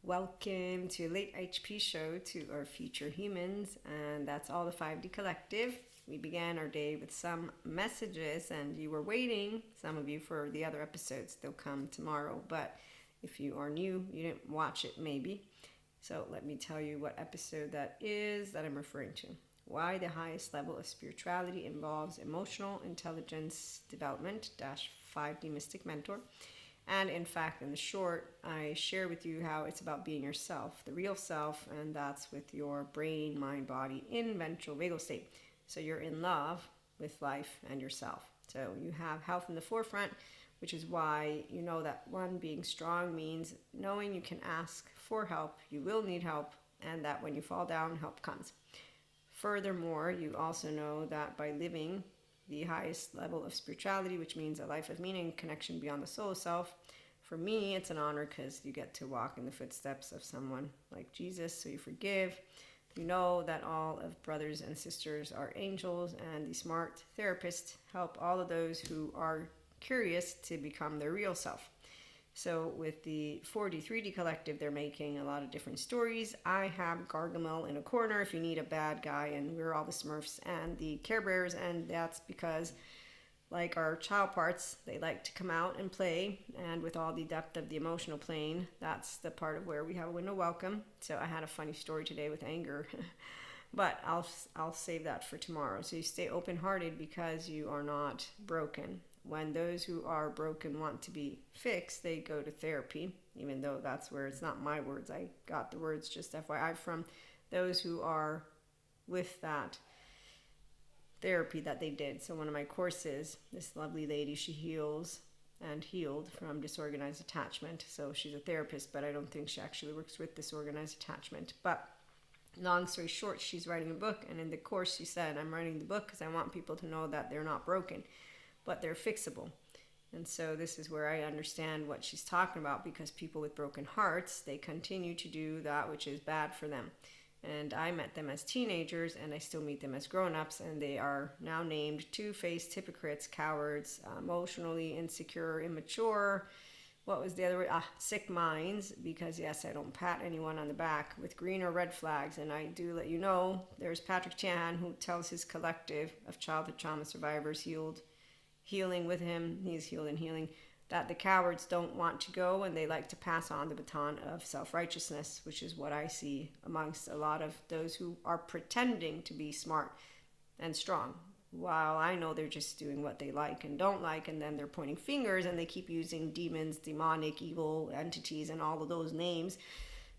Welcome to late IHP Show to our future humans, and that's all the 5D Collective. We began our day with some messages, and you were waiting, some of you, for the other episodes. They'll come tomorrow, but if you are new, you didn't watch it maybe. So let me tell you what episode that is that I'm referring to. Why the highest level of spirituality involves emotional intelligence development - 5D Mystic Mentor. And in fact, in the short, I share with you how it's about being yourself, the real self, and that's with your brain, mind, body in ventral vagal state. So you're in love with life and yourself. So you have health in the forefront, which is why you know that one, being strong means knowing you can ask for help, you will need help, and that when you fall down, help comes. Furthermore, you also know that by living the highest level of spirituality, which means a life of meaning, connection beyond the soul self. For me, it's an honor because you get to walk in the footsteps of someone like Jesus, so you forgive. You know that all of brothers and sisters are angels, and the smart therapists help all of those who are curious to become their real self. So with the 4D 3D Collective, they're making a lot of different stories. I have Gargamel in a corner if you need a bad guy, and we're all the Smurfs and the Care Bears, and that's because, like our child parts, they like to come out and play, and with all the depth of the emotional plane, that's the part of where we have a window welcome. So I had a funny story today with anger, but I'll save that for tomorrow. So you stay open-hearted because you are not broken. When those who are broken want to be fixed, they go to therapy, even though that's where it's not my words. I got the words, just FYI, from those who are with that therapy that they did. So one of my courses, this lovely lady, she heals and healed from disorganized attachment. So she's a therapist, but I don't think she actually works with disorganized attachment. But long story short, she's writing a book, and in the course she said, I'm writing the book because I want people to know that they're not broken, but they're fixable. And so this is where I understand what she's talking about, because people with broken hearts, they continue to do that which is bad for them. And I met them as teenagers, and I still meet them as grown-ups, and they are now named two-faced hypocrites, cowards, emotionally insecure, immature. What was the other word? Sick minds, because yes, I don't pat anyone on the back with green or red flags. And I do let you know, there's Patrick Chan, who tells his collective of childhood trauma survivors healing with him, he's healed and healing, that the cowards don't want to go, and they like to pass on the baton of self-righteousness, which is what I see amongst a lot of those who are pretending to be smart and strong, while I know they're just doing what they like and don't like, and then they're pointing fingers, and they keep using demons, demonic, evil entities, and all of those names,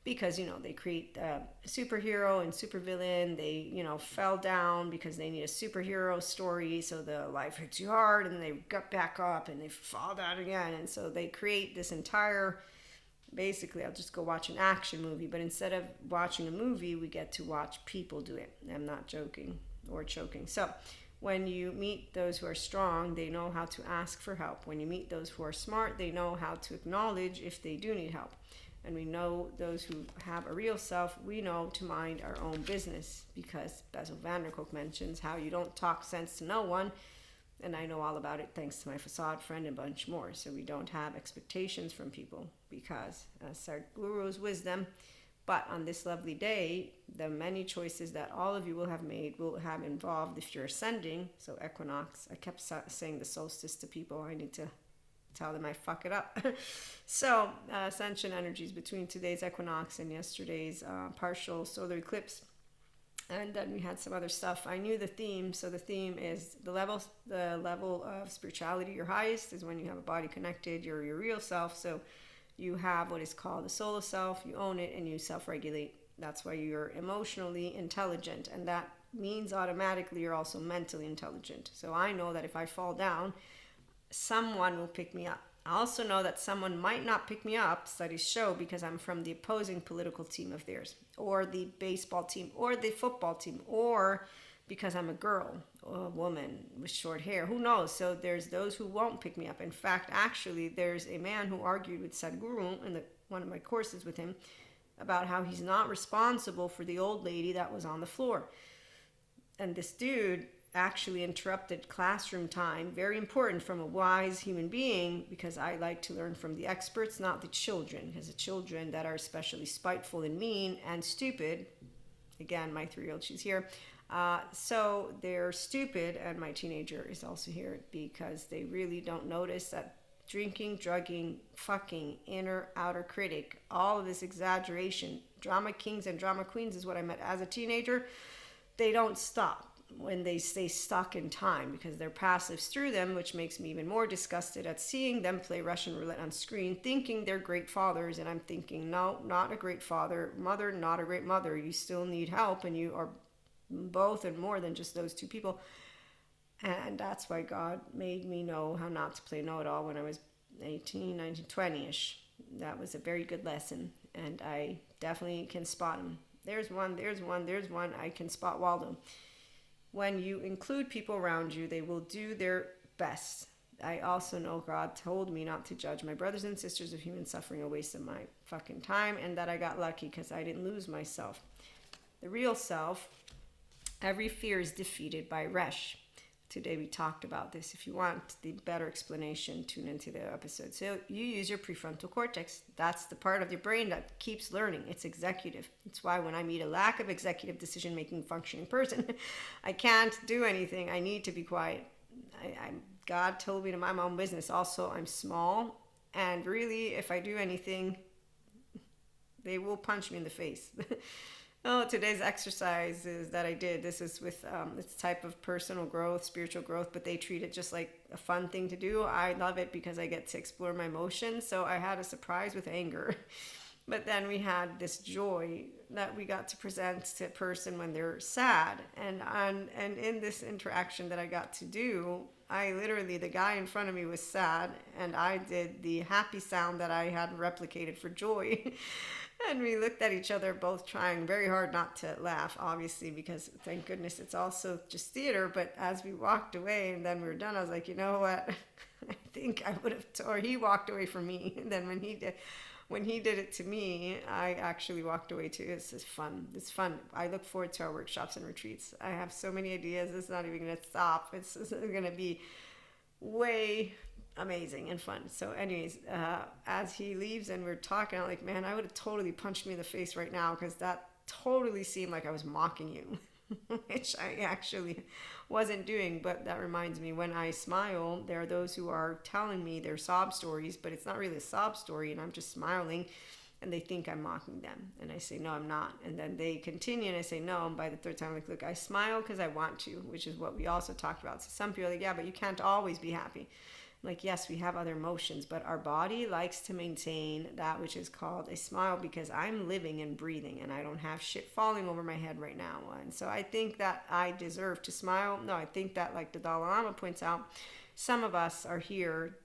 because, they create a superhero and supervillain. They, fell down because they need a superhero story, so the life hits you hard, and they get back up, and they fall down again. And so they create this entire, basically, I'll just go watch an action movie, but instead of watching a movie, we get to watch people do it. I'm not joking or choking. So when you meet those who are strong, they know how to ask for help. When you meet those who are smart, they know how to acknowledge if they do need help. And we know those who have a real self, we know to mind our own business, because Bessel van der Kolk mentions how you don't talk sense to no one, and I know all about it thanks to my facade friend and a bunch more. So we don't have expectations from people, because Sadhguru's wisdom. But on this lovely day, the many choices that all of you will have made will have involved, if you're ascending, so equinox, I kept saying the solstice to people, I need to tell them I fuck it up. So ascension energies between today's equinox and yesterday's partial solar eclipse, and then we had some other stuff. I knew the theme, so the theme is the level of spirituality. Your highest is when you have a body connected, you're your real self. So you have what is called the solar self, you own it, and you self-regulate. That's why you're emotionally intelligent, and that means automatically you're also mentally intelligent. So I know that if I fall down, someone will pick me up. I also know that someone might not pick me up, studies show, because I'm from the opposing political team of theirs, or the baseball team, or the football team, or because I'm a girl or a woman with short hair. Who knows? So there's those who won't pick me up. In fact, actually, there's a man who argued with Sadhguru in one of my courses with him about how he's not responsible for the old lady that was on the floor. And this dude actually interrupted classroom time, very important from a wise human being, because I like to learn from the experts, not the children, because the children that are especially spiteful and mean and stupid, again, my 3-year-old, she's here, so they're stupid, and my teenager is also here because they really don't notice that drinking, drugging, fucking, inner, outer critic, all of this exaggeration, drama kings and drama queens is what I met as a teenager. They don't stop when they stay stuck in time because their past lives through them, which makes me even more disgusted at seeing them play Russian roulette on screen, thinking they're great fathers. And I'm thinking, no, not a great father. Mother, not a great mother. You still need help, and you are both and more than just those two people. And that's why God made me know how not to play know-it-all when I was 18, 19, 20-ish. That was a very good lesson, and I definitely can spot him. There's one. I can spot Waldo. When you include people around you, they will do their best. I also know God told me not to judge my brothers and sisters of human suffering a waste of my fucking time, and that I got lucky because I didn't lose myself. The real self, every fear is defeated by Resh. Today we talked about this. If you want the better explanation, tune into the episode. So you use your prefrontal cortex. That's the part of your brain that keeps learning. It's executive. It's why when I meet a lack of executive decision-making functioning person, I can't do anything. I need to be quiet. God told me to mind my own business. Also, I'm small. And really, if I do anything, they will punch me in the face. Oh, today's exercises that I did, this is with this type of personal growth, spiritual growth, but they treat it just like a fun thing to do. I love it because I get to explore my emotions. So I had a surprise with anger, but then we had this joy that we got to present to a person when they're sad. And in this interaction that I got to do, I literally, the guy in front of me was sad, and I did the happy sound that I had replicated for joy. And we looked at each other, both trying very hard not to laugh, obviously, because thank goodness it's also just theater. But as we walked away and then we were done, I was like, you know what? I think I would have, or he walked away from me. And then when he did it to me, I actually walked away too. This is fun. It's fun. I look forward to our workshops and retreats. I have so many ideas. It's not even going to stop. It's going to be way amazing and fun. So anyways, as he leaves and we're talking, I'm like, man, I would have totally punched me in the face right now because that totally seemed like I was mocking you, which I actually wasn't doing. But that reminds me, when I smile, there are those who are telling me their sob stories, but it's not really a sob story, and I'm just smiling, and they think I'm mocking them. And I say, no, I'm not. And then they continue, and I say, no. And by the third time, I'm like, look, I smile because I want to, which is what we also talked about. So some people are like, yeah, but you can't always be happy. Like, yes, we have other emotions, but our body likes to maintain that which is called a smile because I'm living and breathing and I don't have shit falling over my head right now. And so I think that I deserve to smile. No, I think that, like the Dalai Lama points out, some of us are here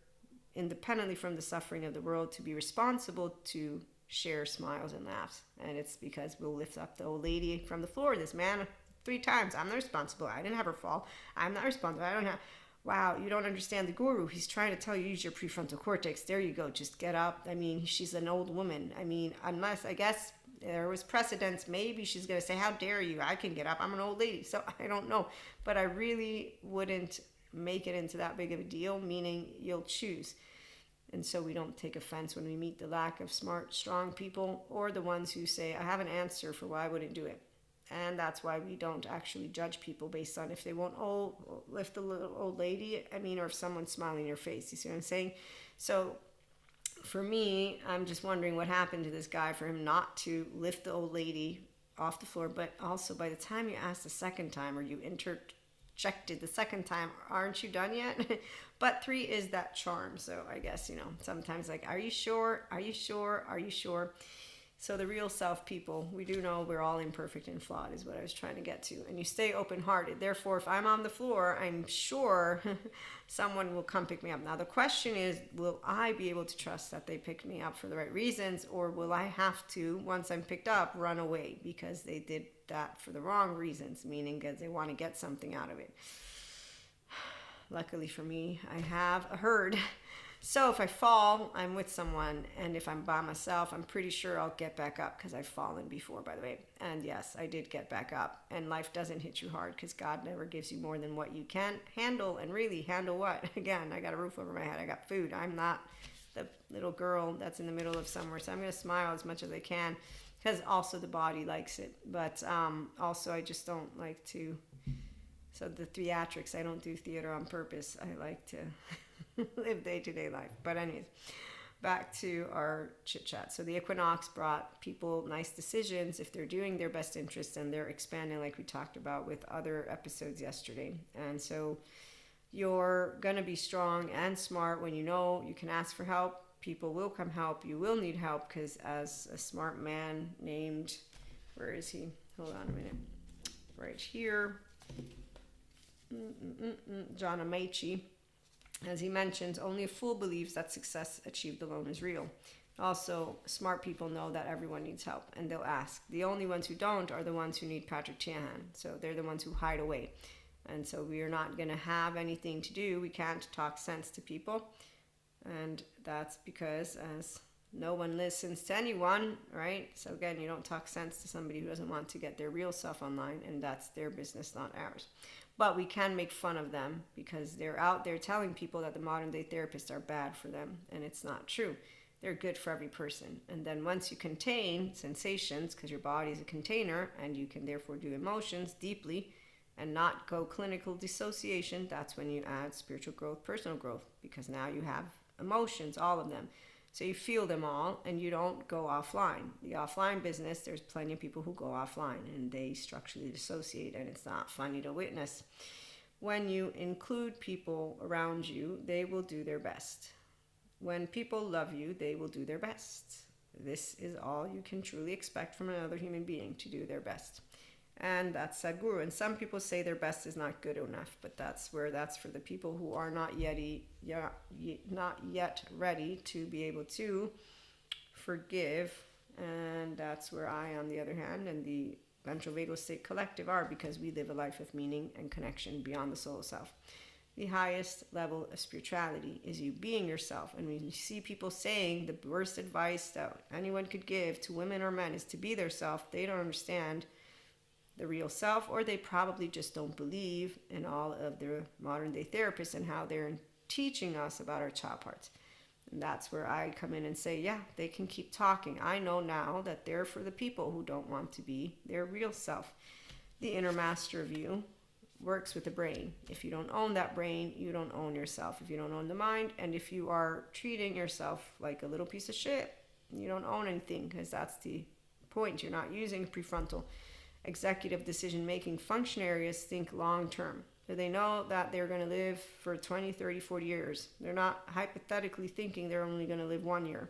independently from the suffering of the world to be responsible to share smiles and laughs. And it's because we'll lift up the old lady from the floor, this man, 3 times. I'm not responsible. I didn't have her fall. I'm not responsible. I don't have... Wow, you don't understand the guru. He's trying to tell you, use your prefrontal cortex. There you go. Just get up. I mean, she's an old woman. I mean, unless, I guess, there was precedence. Maybe she's going to say, how dare you? I can get up. I'm an old lady. So I don't know. But I really wouldn't make it into that big of a deal, meaning you'll choose. And so we don't take offense when we meet the lack of smart, strong people or the ones who say, I have an answer for why I wouldn't do it. And that's why we don't actually judge people based on if they won't lift the little old lady, or if someone's smiling in your face. You see what I'm saying? So for me, I'm just wondering what happened to this guy for him not to lift the old lady off the floor. But also, by the time you asked the second time or you interjected the second time, aren't you done yet? But 3 is that charm. So I guess, sometimes like, are you sure? Are you sure? Are you sure? So the real self people, we do know we're all imperfect and flawed is what I was trying to get to. And you stay open-hearted. Therefore, if I'm on the floor, I'm sure someone will come pick me up. Now, the question is, will I be able to trust that they picked me up for the right reasons? Or will I have to, once I'm picked up, run away because they did that for the wrong reasons, meaning because they want to get something out of it? Luckily for me, I have a herd. So if I fall, I'm with someone, and if I'm by myself, I'm pretty sure I'll get back up because I've fallen before, by the way. And yes, I did get back up. And life doesn't hit you hard because God never gives you more than what you can handle. And really, handle what? Again, I got a roof over my head. I got food. I'm not the little girl that's in the middle of somewhere. So I'm going to smile as much as I can because also the body likes it. But also, I just don't like to. So the theatrics, I don't do theater on purpose. I like to live day-to-day life. But anyways, back to our chit-chat. So the equinox brought people nice decisions if they're doing their best interest and they're expanding, like we talked about with other episodes yesterday. And so you're going to be strong and smart when you know you can ask for help. People will come help. You will need help because as a smart man named, where is he? Hold on a minute. Right here. John Amaechi, as he mentions, only a fool believes that success achieved alone is real. Also, smart people know that everyone needs help and they'll ask. The only ones who don't are the ones who need Patrick Tiahan. So they're the ones who hide away. And so we are not going to have anything to do. We can't talk sense to people. And that's because as no one listens to anyone, right? So again, you don't talk sense to somebody who doesn't want to get their real self online, and that's their business, not ours. But we can make fun of them because they're out there telling people that the modern day therapists are bad for them, and it's not true. They're good for every person. And then once you contain sensations, because your body is a container, and you can therefore do emotions deeply and not go clinical dissociation, that's when you add spiritual growth, personal growth, because now you have emotions, all of them. So you feel them all and you don't go offline. The offline business, there's plenty of people who go offline and they structurally dissociate, and it's not funny to witness. When you include people around you, they will do their best. When people love you, they will do their best. This is all you can truly expect from another human being, to do their best. And that's Sadhguru. And some people say their best is not good enough, but that's for the people who are not yet ready to be able to forgive. And that's where I, on the other hand, and the Ventral Vagal State Collective are, because we live a life of meaning and connection beyond the soul self. The highest level of spirituality is you being yourself. And when you see people saying the worst advice that anyone could give to women or men is to be their self, they don't understand the real self, or they probably just don't believe in all of the modern day therapists and how they're teaching us about our child parts. And that's where I come in and say, yeah, they can keep talking. I know now that they're for the people who don't want to be their real self. The inner master of you works with the brain. If you don't own that brain, you don't own yourself. If you don't own the mind, and if you are treating yourself like a little piece of shit, you don't own anything, because that's the point. You're not using prefrontal. Executive decision-making function areas think long-term. So they know that they're going to live for 20, 30, 40 years. They're not hypothetically thinking they're only going to live 1 year.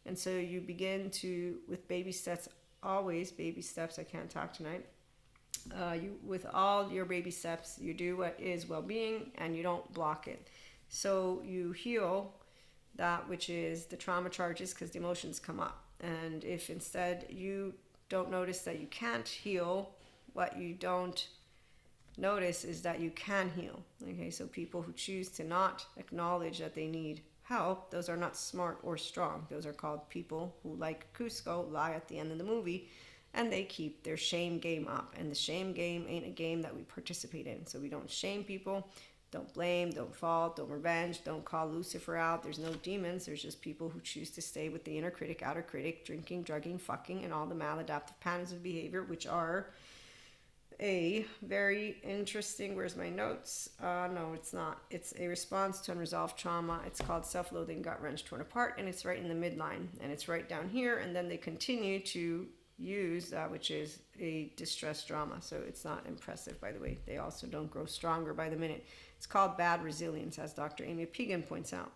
And so you begin to, with baby steps, always baby steps, I can't talk tonight. With all your baby steps, you do what is well-being and you don't block it. So you heal that which is the trauma charges, because the emotions come up. And if instead you don't notice that you can't heal, what you don't notice is that you can heal. Okay, so people who choose to not acknowledge that they need help, those are not smart or strong. Those are called people who, like Cusco, lie at the end of the movie, and they keep their shame game up. And the shame game ain't a game that we participate in. So we don't shame people. Don't blame, don't fault, don't revenge, don't call Lucifer out. There's no demons. There's just people who choose to stay with the inner critic, outer critic, drinking, drugging, fucking, and all the maladaptive patterns of behavior, which are a very interesting, where's my notes? No, it's not. It's a response to unresolved trauma. It's called self-loathing, gut-wrenched, torn apart, and it's right in the midline. And it's right down here, and then they continue to use that, which is a distress drama. So it's not impressive, by the way. They also don't grow stronger by the minute. It's called bad resilience, as Dr. Amy Pigan points out.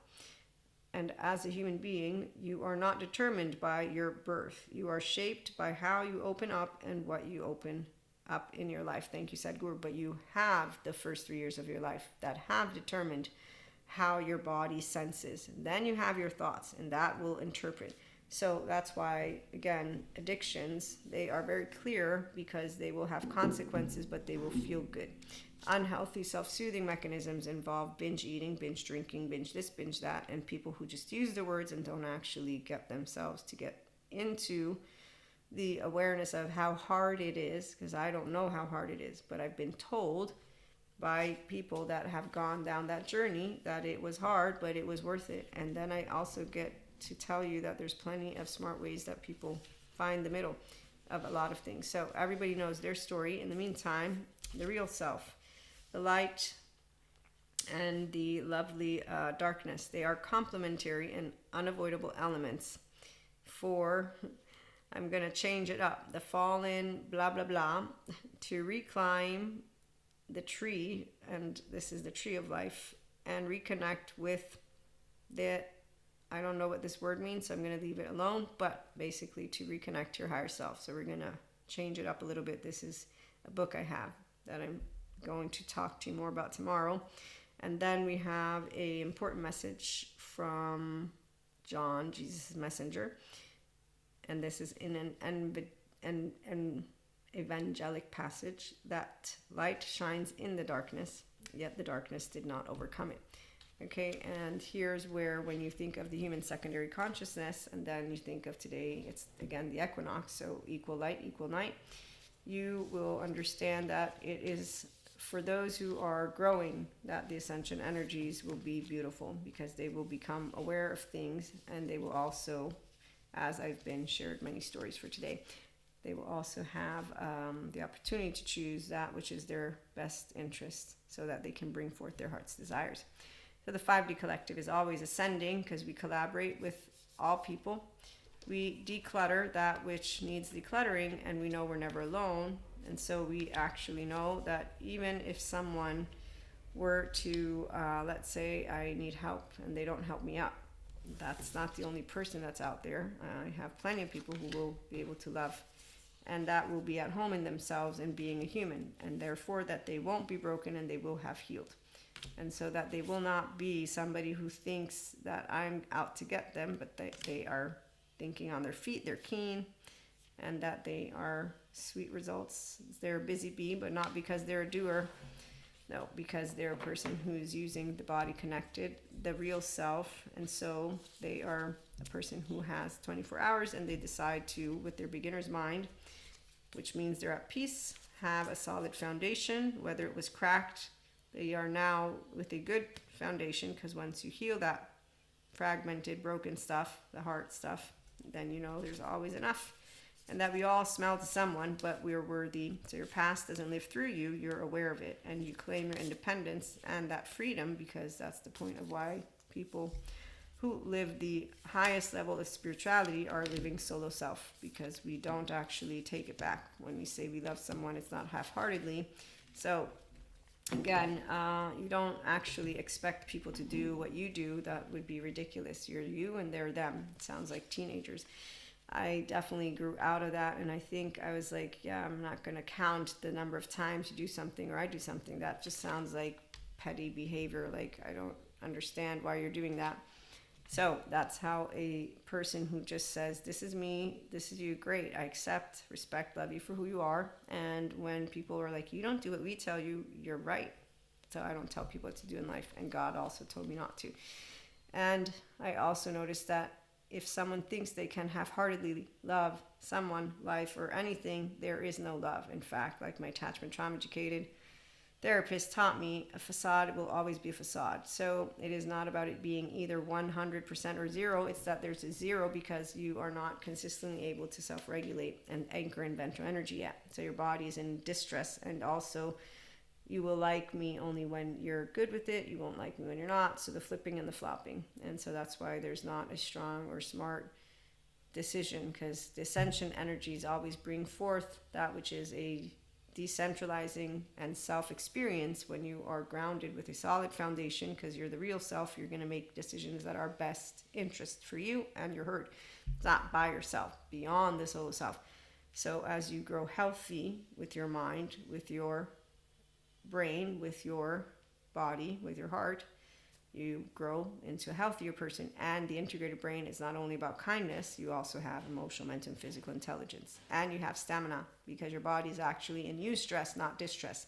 And as a human being, you are not determined by your birth. You are shaped by how you open up and what you open up in your life. Thank you, Sadhguru. But you have the first 3 years of your life that have determined how your body senses. And then you have your thoughts, and that will interpret. So that's why, again, addictions, they are very clear because they will have consequences, but they will feel good. Unhealthy self-soothing mechanisms involve binge eating, binge drinking, binge this, binge that, and people who just use the words and don't actually get themselves to get into the awareness of how hard it is, because I don't know how hard it is, but I've been told by people that have gone down that journey that it was hard, but it was worth it. And then I also get to tell you that there's plenty of smart ways that people find the middle of a lot of things. So everybody knows their story. In the meantime, the real self, the light and the lovely darkness, they are complementary and unavoidable elements for, I'm going to change it up, the fallen blah blah blah, to reclimb the tree, and this is the tree of life, and reconnect with the, I don't know what this word means, so I'm going to leave it alone, but basically to reconnect to your higher self. So we're going to change it up a little bit. This is a book I have that I'm going to talk to you more about tomorrow. And then we have a important message from John, Jesus' messenger, and this is in an evangelic passage, that light shines in the darkness, yet the darkness did not overcome it. Okay, and here's where, when you think of the human secondary consciousness, and then you think of today, it's again the equinox, so equal light, equal night, you will understand that it is for those who are growing that the ascension energies will be beautiful, because they will become aware of things, and they will also, as I've been shared many stories for today, they will also have the opportunity to choose that which is their best interest, so that they can bring forth their heart's desires. So the 5D collective is always ascending, because we collaborate with all people. We declutter that which needs decluttering, and we know we're never alone. And so we actually know that even if someone were to, let's say I need help and they don't help me up, that's not the only person that's out there. I have plenty of people who will be able to love, and that will be at home in themselves and being a human, and therefore that they won't be broken and they will have healed. And so that they will not be somebody who thinks that I'm out to get them, but they are thinking on their feet, they're keen, and that they are sweet results. They're a busy bee, but not because they're a doer. No, because they're a person who's using the body connected, the real self. And so they are a person who has 24 hours, and they decide to, with their beginner's mind, which means they're at peace, have a solid foundation. Whether it was cracked, they are now with a good foundation, because once you heal that fragmented, broken stuff, the heart stuff, then you know there's always enough. And that we all smell to someone, but we're worthy. So your past doesn't live through you, you're aware of it, and you claim your independence and that freedom, because that's the point of why people who live the highest level of spirituality are living solo self, because we don't actually take it back. When we say we love someone, it's not half-heartedly. So again, you don't actually expect people to do what you do. That would be ridiculous. You're you and they're them. It sounds like teenagers. I definitely grew out of that, and I think I was like, yeah, I'm not going to count the number of times you do something or I do something. That just sounds like petty behavior. Like, I don't understand why you're doing that. So that's how a person who just says, this is me, this is you, great, I accept, respect, love you for who you are. And when people are like, you don't do what we tell you, you're right. So I don't tell people what to do in life, and God also told me not to. And I also noticed that if someone thinks they can half-heartedly love someone, life, or anything, there is no love. In fact, like my attachment trauma educated therapist taught me, a facade will always be a facade. So it is not about it being either 100% or zero. It's that there's a zero because you are not consistently able to self-regulate and anchor in ventral energy yet. So your body is in distress, and also you will like me only when you're good with it. You won't like me when you're not. So the flipping and the flopping. And so that's why there's not a strong or smart decision, because the ascension energies always bring forth that which is a decentralizing and self-experience. When you are grounded with a solid foundation, because you're the real self, you're going to make decisions that are best interest for you and your hurt. It's not by yourself, beyond the solo self. So as you grow healthy with your mind, with your brain, with your body, with your heart, you grow into a healthier person. And the integrated brain is not only about kindness, you also have emotional, mental, and physical intelligence. And you have stamina, because your body is actually in eustress, not distress.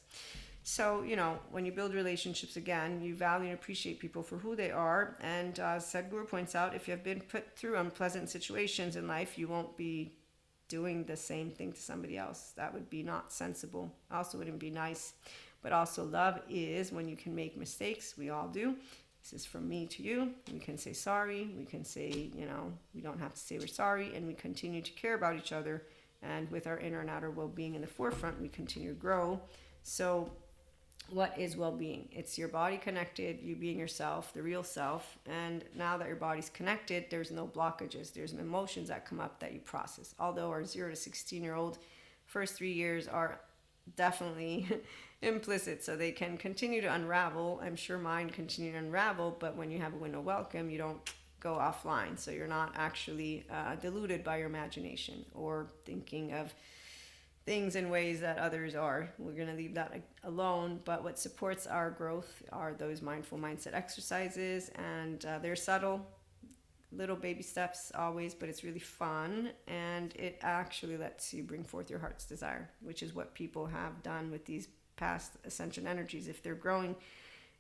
So, when you build relationships, again, you value and appreciate people for who they are. And Sadhguru points out, if you have been put through unpleasant situations in life, you won't be doing the same thing to somebody else. That would be not sensible. Also wouldn't be nice. But also, love is when you can make mistakes. We all do. This is from me to you. We can say sorry. We can say, we don't have to say we're sorry. And we continue to care about each other. And with our inner and outer well-being in the forefront, we continue to grow. So what is well-being? It's your body connected, you being yourself, the real self. And now that your body's connected, there's no blockages. There's emotions that come up that you process. Although our 0 to 16-year-old first 3 years are definitely implicit, so they can continue to unravel. I'm sure mine continue to unravel, but when you have a window welcome, you don't go offline. So you're not actually deluded by your imagination or thinking of things in ways that others are. We're going to leave that alone. But what supports our growth are those mindful mindset exercises, and they're subtle, little baby steps always, but it's really fun, and it actually lets you bring forth your heart's desire, which is what people have done with these past ascension energies, if they're growing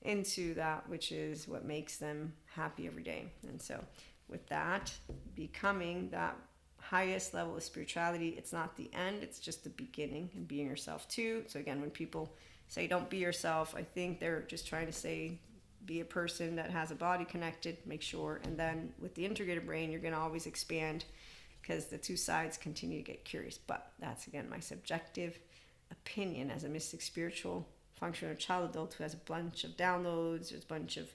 into that, which is what makes them happy every day. And so with that, becoming that highest level of spirituality, it's not the end, it's just the beginning, and being yourself too. So again, when people say don't be yourself, I think they're just trying to say be a person that has a body connected, make sure. And then with the integrated brain, you're going to always expand, because the two sides continue to get curious. But that's, again, my subjective opinion as a mystic, spiritual, functional child adult who has a bunch of downloads. There's a bunch of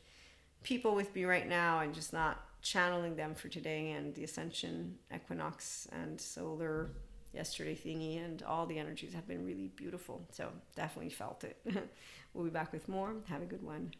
people with me right now, and just not channeling them for today, and the Ascension, equinox, and solar yesterday thingy, and all the energies have been really beautiful. So definitely felt it. We'll be back with more. Have a good one.